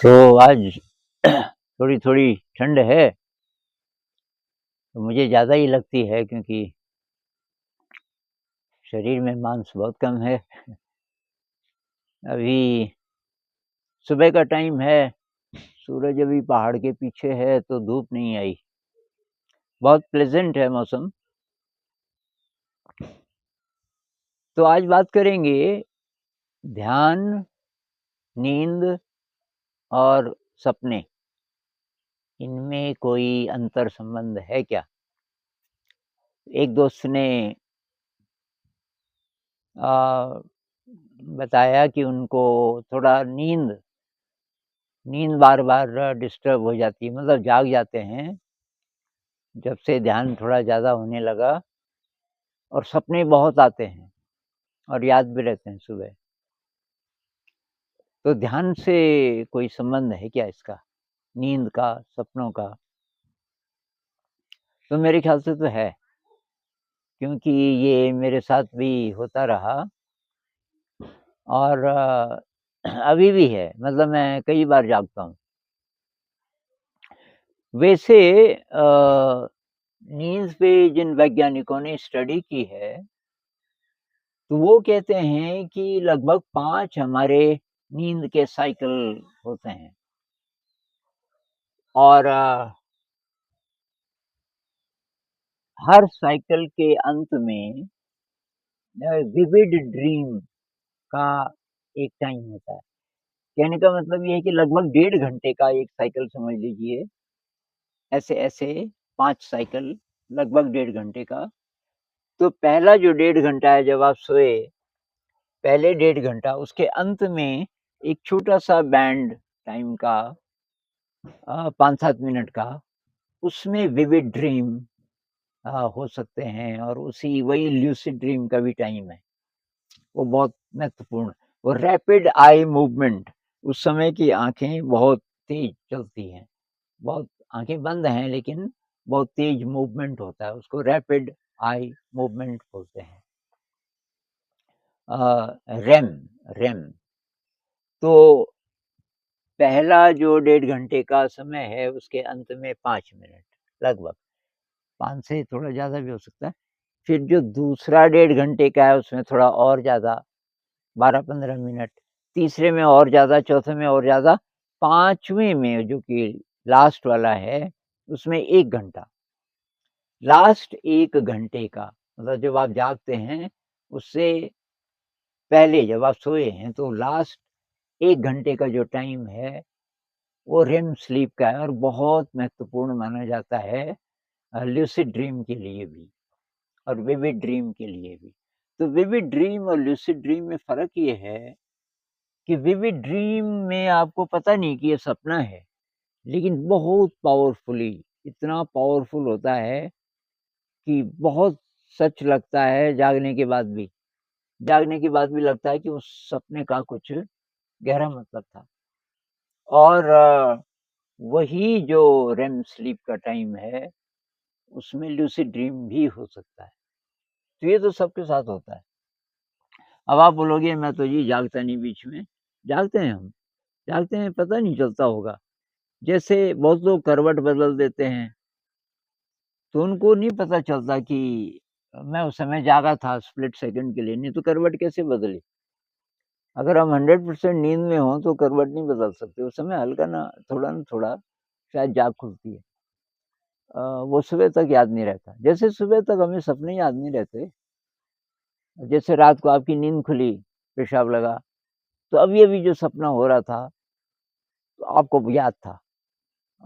तो आज थोड़ी थोड़ी ठंड है, तो मुझे ज़्यादा ही लगती है क्योंकि शरीर में मांस बहुत कम है। अभी सुबह का टाइम है, सूरज अभी पहाड़ के पीछे है तो धूप नहीं आई। बहुत प्लेजेंट है मौसम। तो आज बात करेंगे ध्यान, नींद और सपने। इनमें कोई अंतर संबंध है क्या? एक दोस्त ने आ, बताया कि उनको थोड़ा नींद नींद बार-बार डिस्टर्ब हो जाती है, मतलब जाग जाते हैं, जब से ध्यान थोड़ा ज़्यादा होने लगा और सपने बहुत आते हैं और याद भी रहते हैं सुबह। तो ध्यान से कोई संबंध है क्या इसका? नींद का, सपनों का? तो मेरे ख़्याल से तो है, क्योंकि ये मेरे साथ भी होता रहा और अभी भी है, मतलब मैं कई बार जागता हूँ। वैसे नींद पे जिन वैज्ञानिकों ने स्टडी की है, तो वो कहते हैं कि लगभग 5 हमारे नींद के साइकिल होते हैं और हर साइकिल के अंत में विविड ड्रीम का एक टाइम होता है। कहने का मतलब ये है कि लगभग 1.5 घंटे का एक साइकिल समझ लीजिए, ऐसे-ऐसे 5 साइकिल लगभग 1.5 घंटे का। तो पहला जो 1.5 घंटा है जब आप सोए, पहले 1.5 घंटा उसके अंत में एक छोटा-सा बैंड टाइम का 5-7 मिनट का, उसमें विविड ड्रीम हो सकते हैं और उसी वही ल्यूसिड ड्रीम का भी टाइम है। वो बहुत महत्वपूर्ण। वो रैपिड आई मूवमेंट, उस समय की आँखें बहुत तेज़ चलती हैं। बहुत आँखें बंद हैं लेकिन बहुत तेज़ मूवमेंट होता है, उसको रैपिड आई मूवमेंट बोलते हैं। REM REM. तो पहला जो 1.5 घंटे का समय है उसके अंत में 5 मिनट लगभग, 5 से थोड़ा ज़्यादा भी हो सकता है। फिर जो दूसरा 1.5 घंटे का है उसमें थोड़ा और ज़्यादा 12-15 मिनट, तीसरे में और ज़्यादा, चौथे में और ज़्यादा, 5वें में जो कि लास्ट वाला है उसमें 1 घंटा। लास्ट 1 घंटे का मतलब जब आप जागते हैं उससे पहले जब आप सोए हैं तो लास्ट 1 घंटे का जो टाइम है वो रेम स्लीप का है और बहुत महत्वपूर्ण माना जाता है ल्यूसिड ड्रीम के लिए भी और विविड ड्रीम के लिए भी। तो विविड ड्रीम और ल्यूसिड ड्रीम में फ़र्क ये है कि विविड ड्रीम में आपको पता नहीं कि ये सपना है, लेकिन बहुत पावरफुली, इतना पावरफुल होता है कि बहुत सच लगता है जागने के बाद भी। जागने के बाद भी लगता है कि उस सपने का कुछ गहरा मतलब था और वही जो रेम स्लीप का टाइम है, उसमें लूसिड ड्रीम भी हो सकता है। तो ये तो सबके साथ होता है। अब आप बोलोगे मैं तो जी जागता नहीं बीच में, जागते हैं हम, जागते हैं पता नहीं चलता होगा। जैसे बहुत लोग करवट बदल देते हैं, तो उनको नहीं पता चलता कि मैं उस समय जागा था स्प्लिट सेकंड के लिए, नहीं तो करवट कैसे बदली? अगर हम 100% नींद में हों तो करवट नहीं बदल सकते, उस समय हल्का ना थोड़ा शायद जाग खुलती है। वो सुबह तक याद नहीं रहता। जैसे सुबह तक हमें सपने याद नहीं रहते, जैसे रात को आपकी नींद खुली, पेशाब लगा, तो अभी-अभी जो सपना हो रहा था, तो आपको याद था।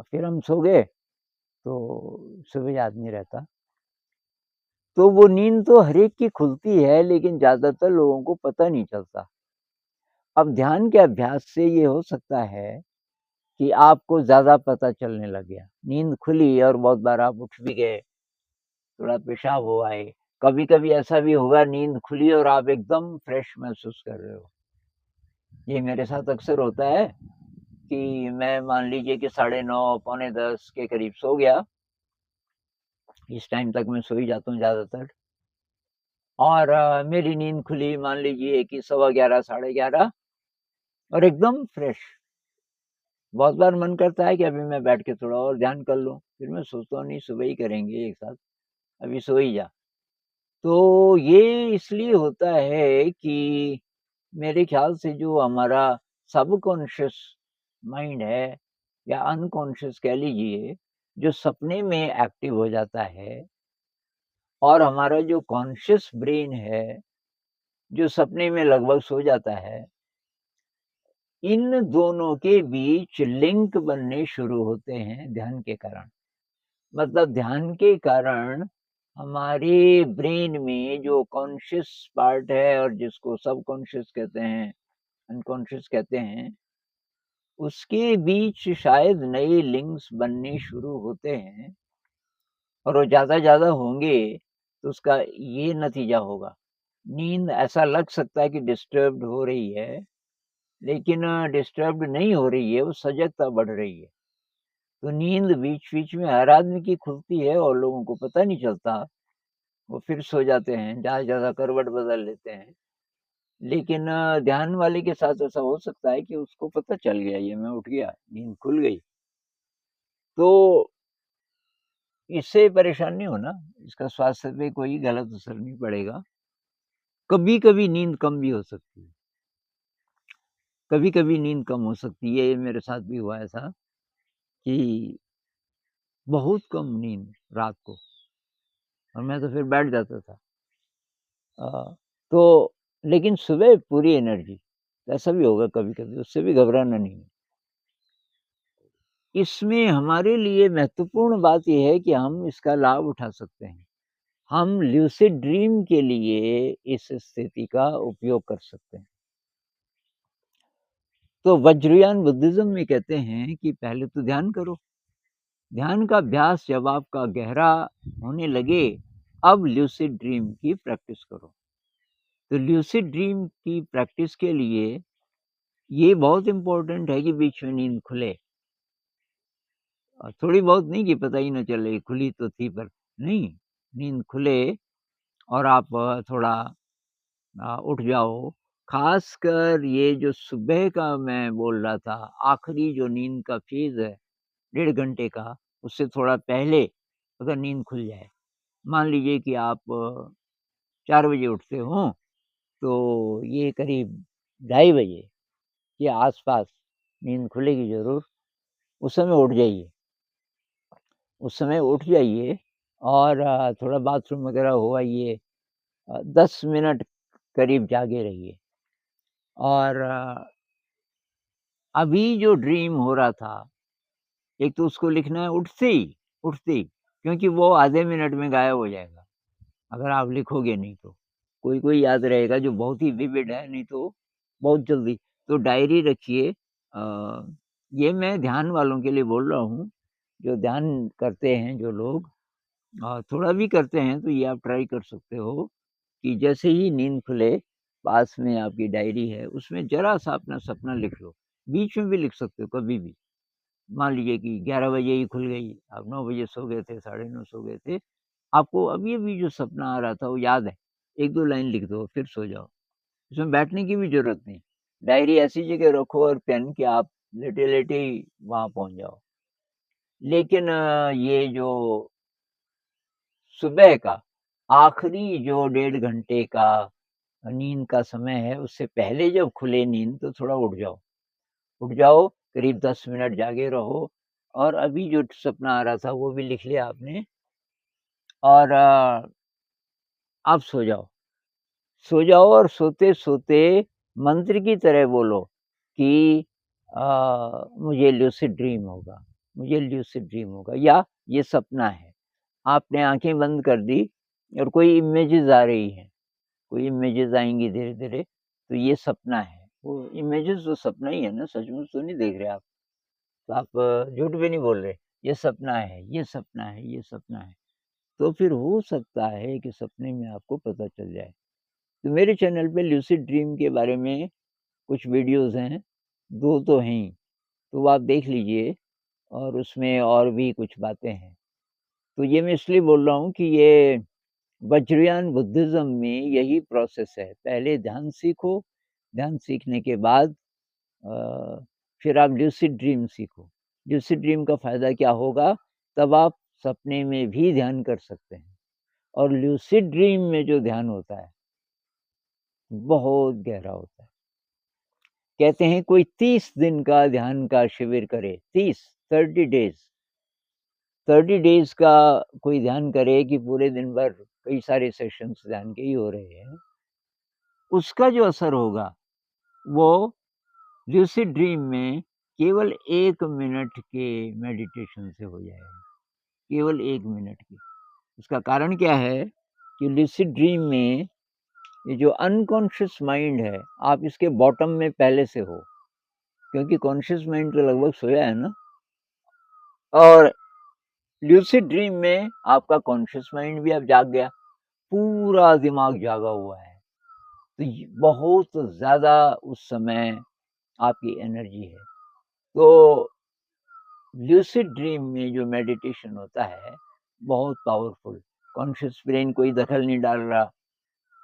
फिर हम सो गए, तो सुबह याद नहीं रहता। तो वो नींद तो हर एक की खुलती है, लेकिन ज़्यादातर लोगों को पता नहीं चलता। अब ध्यान के अभ्यास से ये हो सकता है कि आपको ज़्यादा पता चलने लग गया। नींद खुली और बहुत बार आप उठ भी गए, थोड़ा पेशाब हो आए। कभी-कभी ऐसा भी होगा नींद खुली और आप एकदम फ्रेश महसूस कर रहे हो। ये मेरे साथ अक्सर होता है कि मैं मान लीजिए कि साढ़े 9 पौने 10 के करीब सो गया। इस टाइम तक मैं सो ही जाता हूँ ज़्यादातर और मेरी नींद खुली मान लीजिए कि सवा 11 साढ़े 11 और एकदम फ्रेश। बहुत बार मन करता है कि अभी मैं बैठ के थोड़ा और ध्यान कर लूँ, फिर मैं सोचता हूँ नहीं सुबह ही करेंगे एक साथ, अभी सो ही जा। तो ये इसलिए होता है कि मेरे ख़्याल से जो हमारा सबकॉन्शियस माइंड है या अनकॉन्शियस कह लीजिए, जो सपने में एक्टिव हो जाता है और हमारा जो कॉन्शियस ब्रेन है, जो सपने में लगभग सो जाता है, इन दोनों के बीच लिंक बनने शुरू होते हैं ध्यान के कारण। मतलब ध्यान के कारण हमारे ब्रेन में जो कॉन्शियस पार्ट है और जिसको सबकॉन्शियस कहते हैं, अनकॉन्शियस कहते हैं, उसके बीच शायद नए लिंक्स बनने शुरू होते हैं और वो ज़्यादा होंगे तो उसका ये नतीजा होगा। नींद ऐसा लग सकता है कि डिस्टर्ब्ड हो रही है, लेकिन डिस्टर्ब्ड नहीं हो रही है, वो सजगता बढ़ रही है। तो नींद बीच-बीच में हर आदमी की खुलती है और लोगों को पता नहीं चलता, वो फिर सो जाते हैं, जहाँ-जहाँ करवट बदल लेते हैं। लेकिन ध्यान वाले के साथ ऐसा हो सकता है कि उसको पता चल गया ये मैं उठ गया, नींद खुल गई। तो इससे परेशान नहीं होना, इसका स्वास्थ्य पे कोई गलत असर नहीं पड़ेगा। कभी-कभी नींद कम भी हो सकती है, कभी-कभी नींद कम हो सकती है, ये मेरे साथ भी हुआ ऐसा कि बहुत कम नींद रात को और मैं तो फिर बैठ जाता था। तो लेकिन सुबह पूरी एनर्जी, ऐसा भी होगा कभी-कभी, उससे भी घबराना नहीं है। इसमें हमारे लिए महत्वपूर्ण बात ये है कि हम इसका लाभ उठा सकते हैं। हम ल्यूसिड ड्रीम के लिए इस स्थिति का उपयोग कर सकते हैं। तो वज्रयान बुद्धिज़्म में कहते हैं कि पहले तो ध्यान करो। ध्यान का अभ्यास जब आपका गहरा होने लगे, अब ल्यूसिड ड्रीम की प्रैक्टिस करो। तो ल्यूसिड ड्रीम की प्रैक्टिस के लिए ये बहुत इम्पोर्टेंट है कि बीच में नींद खुले। थोड़ी बहुत नहीं कि पता ही ना चले, खुली तो थी पर नहीं, नींद खुले और आप थोड़ा उठ जाओ। ख़ासकर ये जो सुबह का मैं बोल रहा था, आखिरी जो नींद का फ़ेज़ है, 1.5 घंटे का, उससे थोड़ा पहले अगर नींद खुल जाए। मान लीजिए कि आप 4 बजे उठते हो, तो ये करीब ढाई बजे के आस-पास नींद खुलेगी ज़रूर, उस समय उठ जाइए। उस समय उठ जाइए और थोड़ा बाथरूम वग़ैरह हो आइए, 10 मिनट करीब जागे रहिए और अभी जो ड्रीम हो रहा था, एक तो उसको लिखना है उठते ही, क्योंकि वो आधे मिनट में गायब हो जाएगा, अगर आप लिखोगे नहीं तो। कोई-कोई याद रहेगा जो बहुत ही विविड है, नहीं तो बहुत जल्दी। तो डायरी रखिए ये मैं ध्यान वालों के लिए बोल रहा हूँ, जो ध्यान करते हैं जो लोग थोड़ा भी करते हैं तो ये आप ट्राई कर सकते हो कि जैसे ही नींद खुले, पास में आपकी डायरी है, उसमें ज़रा-सा अपना सपना लिख लो। बीच में भी लिख सकते हो कभी भी। मान लीजिए कि 11 बजे ही खुल गई, आप 9 बजे सो गए थे, साढ़े 9 सो गए थे, आपको अभी-अभी जो सपना आ रहा था वो याद है, 1-2 लाइन लिख दो, फिर सो जाओ। इसमें बैठने की भी ज़रूरत नहीं। डायरी ऐसी जगह रखो और पेन कि आप लेटे-लेटे ही वहाँ पहुँच जाओ। लेकिन ये जो सुबह का आखिरी जो 1.5 घंटे का नींद का समय है, उससे पहले जब खुले नींद तो थोड़ा उठ जाओ। उठ जाओ, करीब 10 मिनट जागे रहो और अभी जो सपना आ रहा था वो भी लिख लिया आपने और आप सो जाओ। सो जाओ और सोते-सोते मंत्र की तरह बोलो कि मुझे लूसिड ड्रीम होगा, मुझे लूसिड ड्रीम होगा या ये सपना है। आपने आँखें बंद कर दी और कोई इमेजेस आ रही हैं, कोई इमेजेस आएँगी धीरे-धीरे, तो ये सपना है। वो इमेजेस तो सपना ही है ना, सचमुच तो नहीं देख रहे आप। तो आप झूठ भी नहीं बोल रहे, ये सपना है, ये सपना है, ये सपना है। तो फिर हो सकता है कि सपने में आपको पता चल जाए। तो मेरे चैनल पे लूसिड ड्रीम के बारे में कुछ वीडियोज़ हैं, 2 तो हैं ही, तो वो आप देख लीजिए और उसमें और भी कुछ बातें हैं। तो ये मैं इसलिए बोल रहा हूँ कि ये वज्रयान बुद्धिज़्म में यही प्रोसेस है। पहले ध्यान सीखो, ध्यान सीखने के बाद अ, फिर आप ल्यूसिड ड्रीम सीखो। ल्यूसिड ड्रीम का फ़ायदा क्या होगा, तब आप सपने में भी ध्यान कर सकते हैं और ल्यूसिड ड्रीम में जो ध्यान होता है, बहुत गहरा होता है। कहते हैं कोई 30 दिन का ध्यान का शिविर करे, 30 डेज़ 30 डेज़ का कोई ध्यान करे कि पूरे दिन भर कई सारे सेशंस ध्यान के ही हो रहे हैं, उसका जो असर होगा, वो ल्यूसिड ड्रीम में केवल 1 मिनट के मेडिटेशन से हो जाएगा, केवल 1 मिनट की। उसका कारण क्या है कि ल्यूसिड ड्रीम में ये जो अनकॉन्शियस माइंड है, आप इसके बॉटम में पहले से हो, क्योंकि कॉन्शियस माइंड तो लगभग सोया है ना। और ल्यूसिड ड्रीम में आपका कॉन्शियस माइंड भी अब जाग गया, पूरा दिमाग जागा हुआ है। तो ये बहुत ज़्यादा उस समय आपकी एनर्जी है। तो ल्यूसिड ड्रीम में जो मेडिटेशन होता है, बहुत पावरफुल, कॉन्शियस ब्रेन कोई दखल नहीं डाल रहा,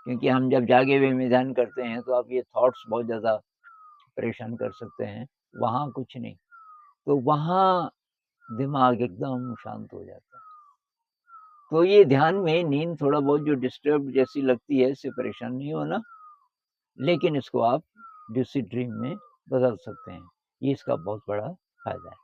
क्योंकि हम जब जागे हुए में ध्यान करते हैं तो आप ये थॉट्स बहुत ज़्यादा परेशान कर सकते हैं, वहाँ कुछ नहीं। तो वहाँ दिमाग एकदम शांत हो जाता है। तो ये ध्यान में नींद थोड़ा बहुत जो डिस्टर्ब जैसी लगती है, इससे परेशान नहीं होना, लेकिन इसको आप ल्यूसिड ड्रीम में बदल सकते हैं। ये इसका बहुत बड़ा फ़ायदा है।